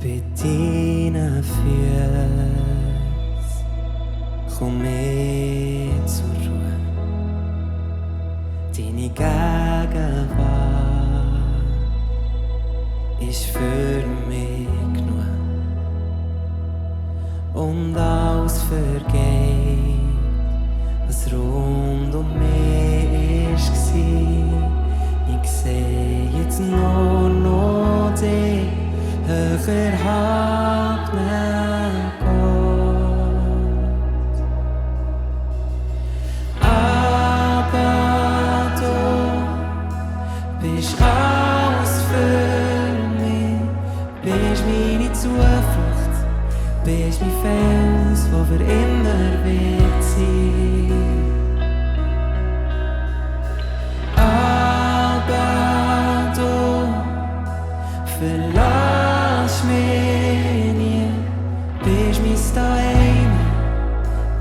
Bei deinen Füßen komm ich zur Ruhe. Deine Gegenwart ist für mich genug. Und alles vergeht, was rund um mich war. Ich sehe jetzt nur noch dich, höher erhabenen Gott. Aber du bist alles für mich, bist meine Zuflucht, bist mein Fels, wo für immer wird sein. Aber du verlass mich nie, bist mein Daheim.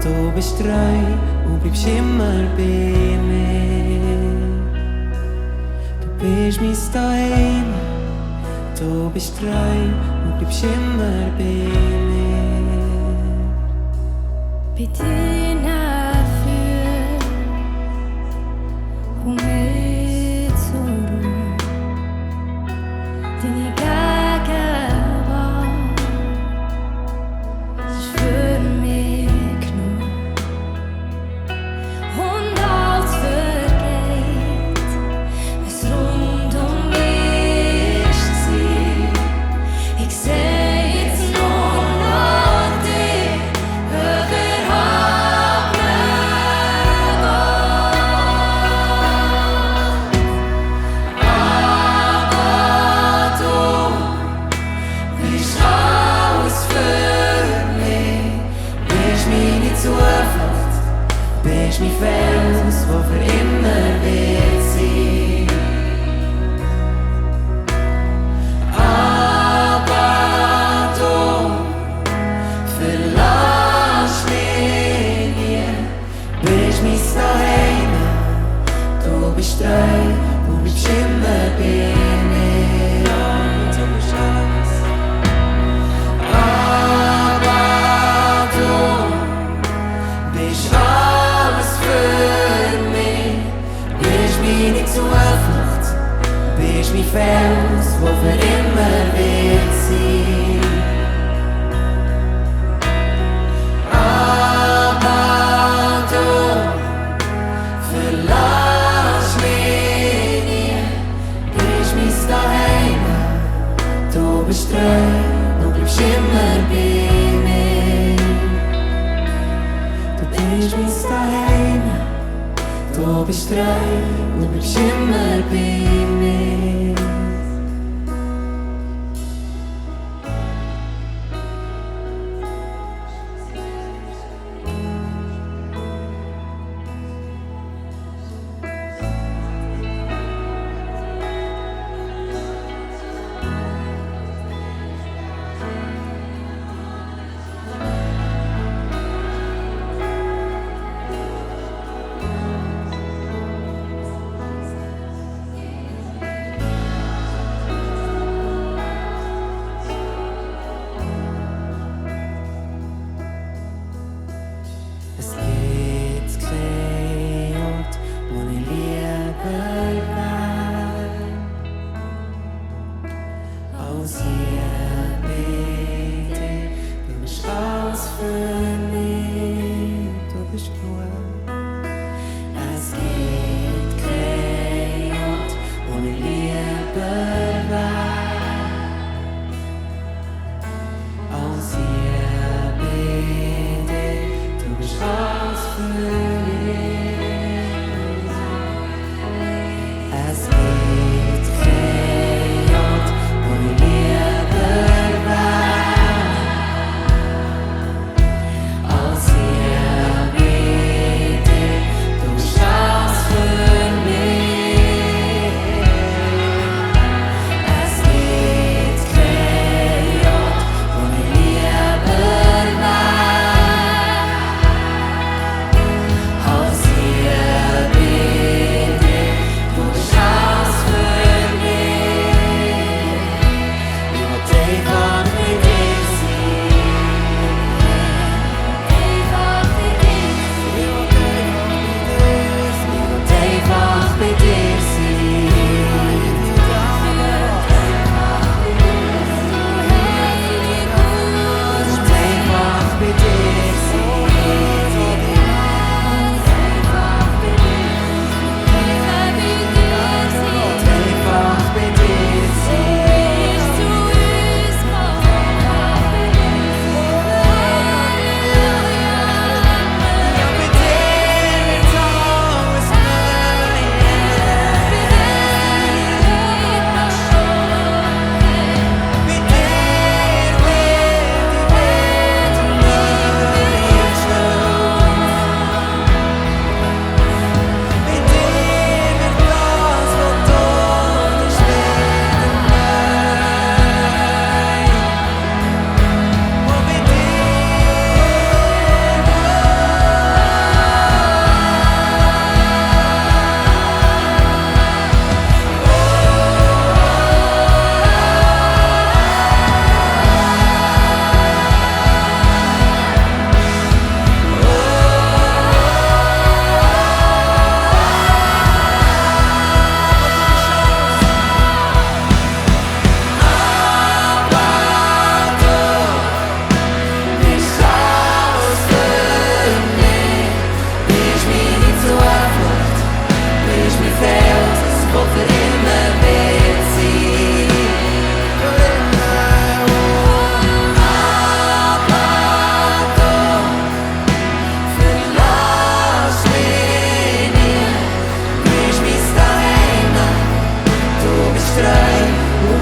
Du bist treu und bleibst immer bei mir. Du bist mein Daheim. Du bist treu und bleibst immer bei mir. Bei deinen Füßen komm ich zur Ruhe. Deine Gegenwart ist für mich genug. Und alles vergeht, was rund um mich war. Ich sehe jetzt nur noch dich, höher erhabenen Gott. Aber du bist alles für mich, bist meine Zuflucht, bist mein Fels, wo für immer wird sein. Aber du verlass mich nie, bist mein Daheim. Du bist treu, du bleibst immer bei mir. Du bist alles. Aber du bist alles für mich, bist meine Zuflucht, bist mein Fels, wo für immer wird sein. Aber du verlass mich nie, bist mein Daheim. Du bist treu, du bleibst immer bei mir. Du bist mein Daheim. Du bist treu, du bleibst immer bei mir. Es gibt keinen Ort, wo ich lieber wäre, als hier bei dir. Du bist alles für mich, du bist gut. Es gibt keinen Ort, wo ich lieber wäre, als hier bei dir. Du bist alles für mich. Es gibt keinen Ort, wo ich lieber wäre, als hier bei dir. Du bist alles für mich.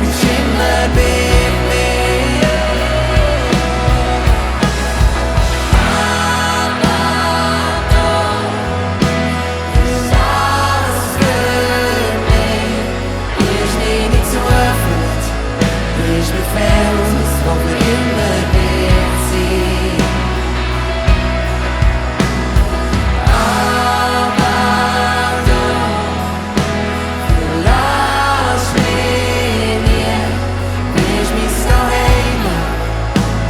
bist immer bei mir. Aber du bist alles für mich. Bist meine Zuflucht, bist mein Fels, wo für immer wird sein.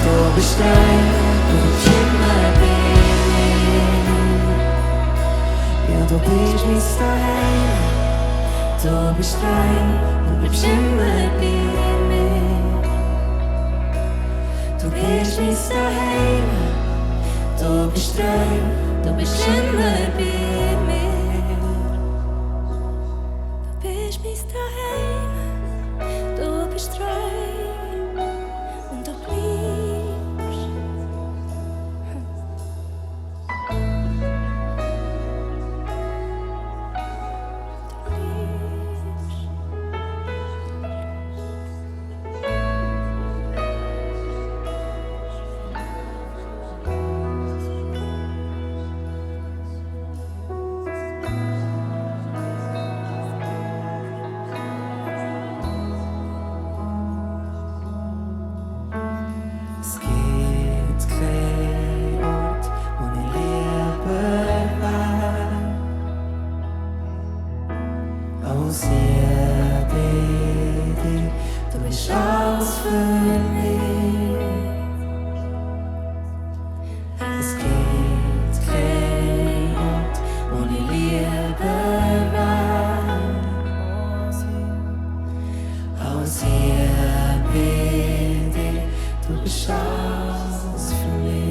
Du bist immer bei mir. Ja, du bist mein Daheim. Du bist treu, du bleibst immer bei mir. Du bist mein Daheim. Du bist treu, du bist immer bei mir. Du bist mein Daheim. Du bist treu und du bleibst. Es gibt keinen Ort, wo ich lieber war, als hier bei dir. Du bist alles für mich. Es gibt keinen Ort, wo ich lieber war, als hier bei dir. Du bist alles für mich.